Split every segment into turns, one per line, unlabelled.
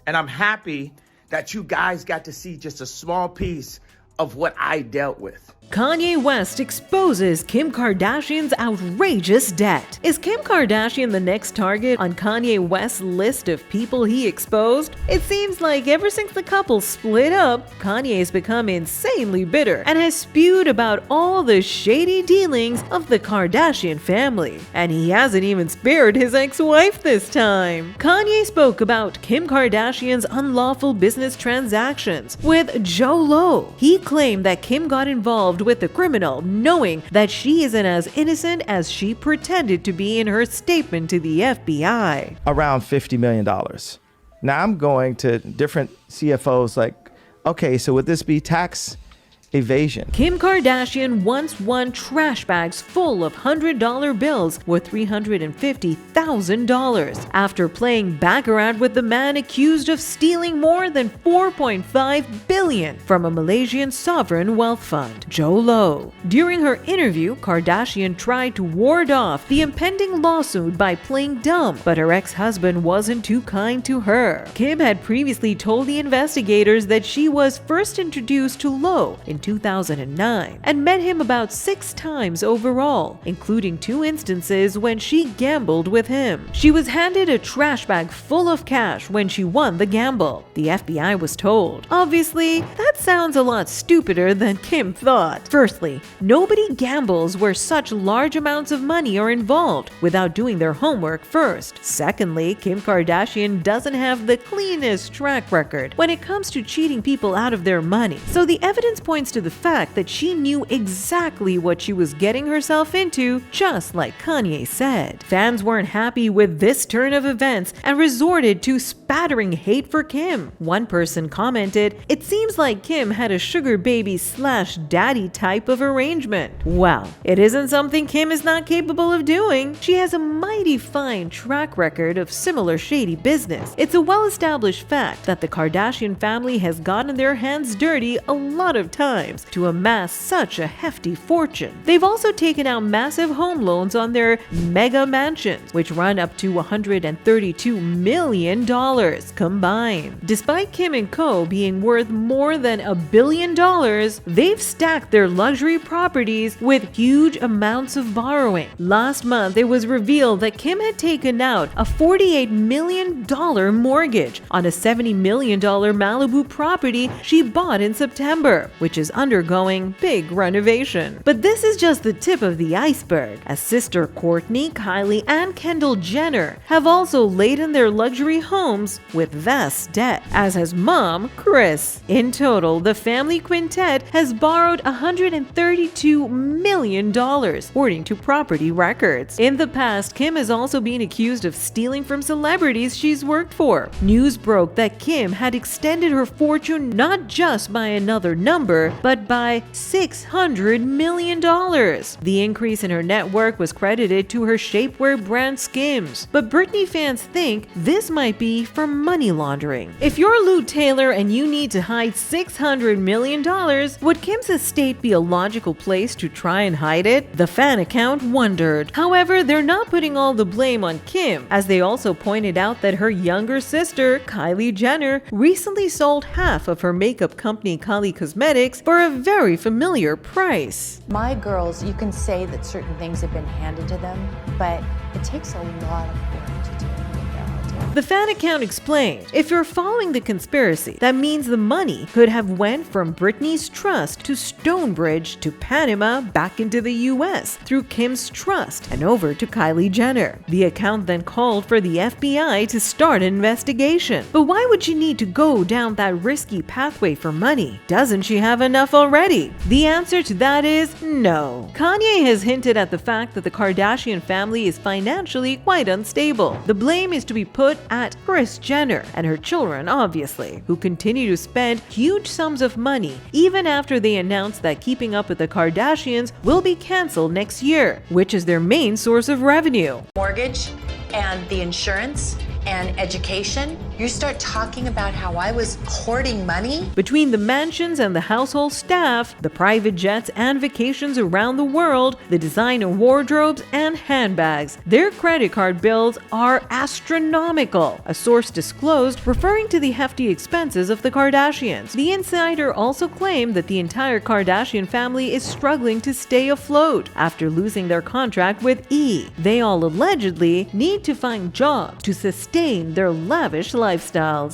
And I'm happy that you guys got to see just a small piece of what I dealt with.
Kanye West exposes Kim Kardashian's outrageous debt. Is Kim Kardashian the next target on Kanye West's list of people he exposed? It seems like ever since the couple split up, Kanye has become insanely bitter and has spewed about all the shady dealings of the Kardashian family. And he hasn't even spared his ex-wife this time. Kanye spoke about Kim Kardashian's unlawful business transactions with Jho Low. He claimed that Kim got involved with the criminal, knowing that she isn't as innocent as she pretended to be in her statement to the FBI.
Around $50 million. Now I'm going to different CFOs like, okay, so would this be tax evasion?
Kim Kardashian once won trash bags full of $100 bills worth $350,000 after playing baccarat with the man accused of stealing more than $4.5 billion from a Malaysian sovereign wealth fund, Jho Low. During her interview, Kardashian tried to ward off the impending lawsuit by playing dumb, but her ex-husband wasn't too kind to her. Kim had previously told the investigators that she was first introduced to Low in 2009 and met him about 6 times overall, including 2 instances when she gambled with him. She was handed a trash bag full of cash when she won the gamble, the FBI was told. Obviously, that sounds a lot stupider than Kim thought. Firstly, nobody gambles where such large amounts of money are involved without doing their homework first. Secondly, Kim Kardashian doesn't have the cleanest track record when it comes to cheating people out of their money, so the evidence points to the fact that she knew exactly what she was getting herself into, just like Kanye said. Fans weren't happy with this turn of events and resorted to spattering hate for Kim. One person commented, "It seems like Kim had a sugar baby / daddy type of arrangement." Well, it isn't something Kim is not capable of doing. She has a mighty fine track record of similar shady business. It's a well-established fact that the Kardashian family has gotten their hands dirty a lot of times to amass such a hefty fortune. They've also taken out massive home loans on their mega mansions, which run up to $132 million combined. Despite Kim and co being worth more than $1 billion, they've stacked their luxury properties with huge amounts of borrowing. Last month, it was revealed that Kim had taken out a $48 million mortgage on a $70 million Malibu property she bought in September, which is undergoing big renovation. But this is just the tip of the iceberg, as sister Kourtney, Kylie, and Kendall Jenner have also laden their luxury homes with vast debt, as has mom, Kris. In total, the family quintet has borrowed $132 million, according to property records. In the past, Kim has also been accused of stealing from celebrities she's worked for. News broke that Kim had extended her fortune not just by another number, but by $600 million. The increase in her net worth was credited to her shapewear brand Skims, but Britney fans think this might be for money laundering. If you're Lou Taylor and you need to hide $600 million, would Kim's estate be a logical place to try and hide it? The fan account wondered. However, they're not putting all the blame on Kim, as they also pointed out that her younger sister, Kylie Jenner, recently sold half of her makeup company Kylie Cosmetics for a very familiar price.
My girls, you can say that certain things have been handed to them, but it takes a lot of work to do.
The fan account explained, if you're following the conspiracy, that means the money could have went from Britney's trust to Stonebridge to Panama back into the US through Kim's trust and over to Kylie Jenner. The account then called for the FBI to start an investigation. But why would she need to go down that risky pathway for money? Doesn't she have enough already? The answer to that is no. Kanye has hinted at the fact that the Kardashian family is financially quite unstable. The blame is to be put at Kris Jenner and her children, obviously, who continue to spend huge sums of money even after they announced that Keeping Up with the Kardashians will be canceled next year, which is their main source of revenue.
Mortgage and the insurance and education
You start talking about how I was hoarding money?
Between the mansions and the household staff, the private jets and vacations around the world, the designer wardrobes and handbags, their credit card bills are astronomical, a source disclosed, referring to the hefty expenses of the Kardashians. The insider also claimed that the entire Kardashian family is struggling to stay afloat after losing their contract with E! They all allegedly need to find jobs to sustain their lavish lifestyles.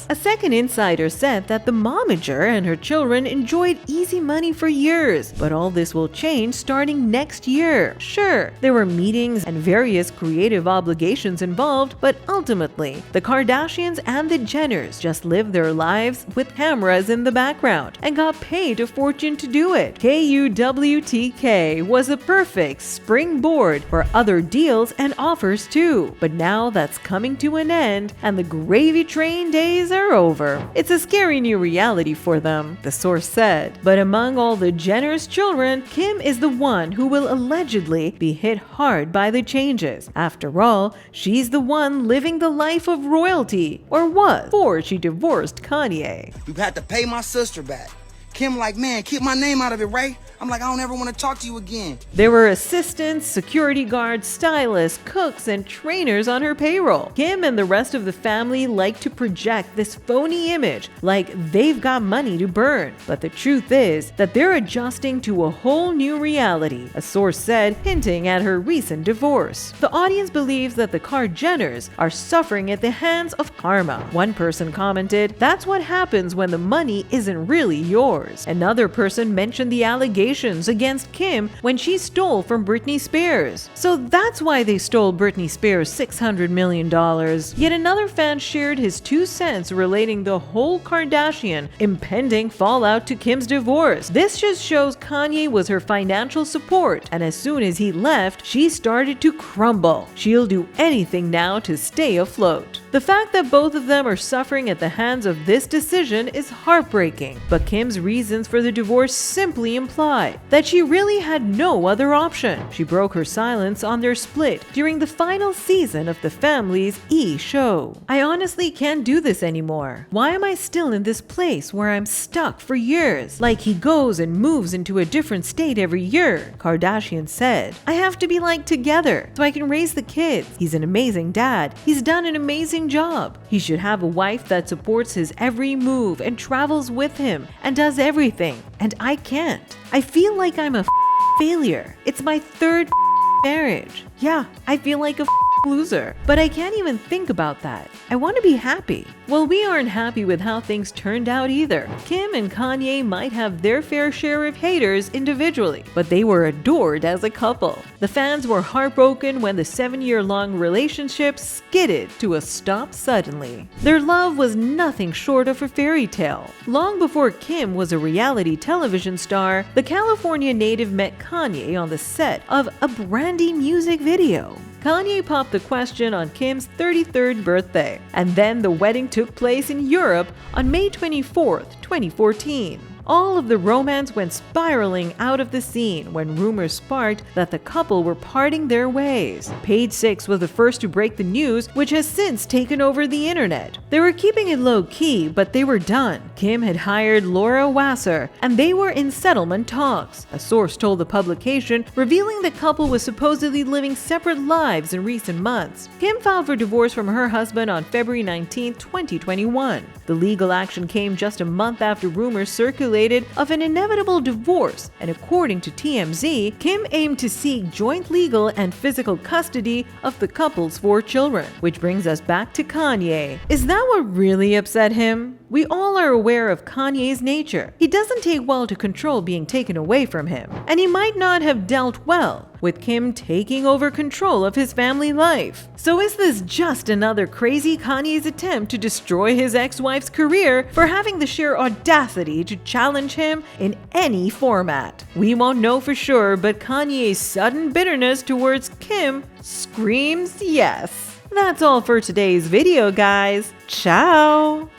A second insider said that the momager and her children enjoyed easy money for years, but all this will change starting next year. Sure, there were meetings and various creative obligations involved, but ultimately, the Kardashians and the Jenners just lived their lives with cameras in the background and got paid a fortune to do it. KUWTK was a perfect springboard for other deals and offers too, but now that's coming to an end and the gravy train days are over. It's a scary new reality for them, the source said. But among all the Jenner's children, Kim is the one who will allegedly be hit hard by the changes. After all, she's the one living the life of royalty, or was, before she divorced Kanye.
You had to pay my sister back. Kim like, man, keep my name out of it, right? I'm like, I don't ever want to talk to you again.
There were assistants, security guards, stylists, cooks, and trainers on her payroll. Kim and the rest of the family like to project this phony image like they've got money to burn. But the truth is that they're adjusting to a whole new reality, a source said, hinting at her recent divorce. The audience believes that the Kardashians are suffering at the hands of karma. One person commented, "That's what happens when the money isn't really yours." Another person mentioned the allegations against Kim when she stole from Britney Spears. So that's why they stole Britney Spears' $600 million. Yet another fan shared his 2 cents relating the whole Kardashian impending fallout to Kim's divorce. This just shows Kanye was her financial support, and as soon as he left, she started to crumble. She'll do anything now to stay afloat. The fact that both of them are suffering at the hands of this decision is heartbreaking, but Kim's reasons for the divorce simply imply that she really had no other option. She broke her silence on their split during the final season of the family's E! show. "I honestly can't do this anymore. Why am I still in this place where I'm stuck for years? Like he goes and moves into a different state every year," Kardashian said. "I have to be like together so I can raise the kids. He's an amazing dad. He's done an amazing job. He should have a wife that supports his every move and travels with him and does everything, and I can't. I feel like I'm a failure. It's my 3rd marriage. Yeah, I feel like a loser, but I can't even think about that. I want to be happy." Well, we aren't happy with how things turned out either. Kim and Kanye might have their fair share of haters individually, but they were adored as a couple. The fans were heartbroken when the 7-year-long relationship skidded to a stop suddenly. Their love was nothing short of a fairy tale. Long before Kim was a reality television star, the California native met Kanye on the set of a Brandy music video. Kanye popped the question on Kim's 33rd birthday, and then the wedding took place in Europe on May 24, 2014. All of the romance went spiraling out of the scene when rumors sparked that the couple were parting their ways. Page 6 was the first to break the news, which has since taken over the internet. They were keeping it low-key, but they were done. Kim had hired Laura Wasser, and they were in settlement talks. A source told the publication, revealing the couple was supposedly living separate lives in recent months. Kim filed for divorce from her husband on February 19, 2021. The legal action came just a month after rumors circulated of an inevitable divorce, and according to TMZ, Kim aimed to seek joint legal and physical custody of the couple's 4 children. Which brings us back to Kanye. Is that what really upset him? We all are aware of Kanye's nature. He doesn't take well to control being taken away from him, and he might not have dealt well with Kim taking over control of his family life. So is this just another crazy Kanye's attempt to destroy his ex-wife's career for having the sheer audacity to challenge him in any format? We won't know for sure, but Kanye's sudden bitterness towards Kim screams yes. That's all for today's video, guys. Ciao!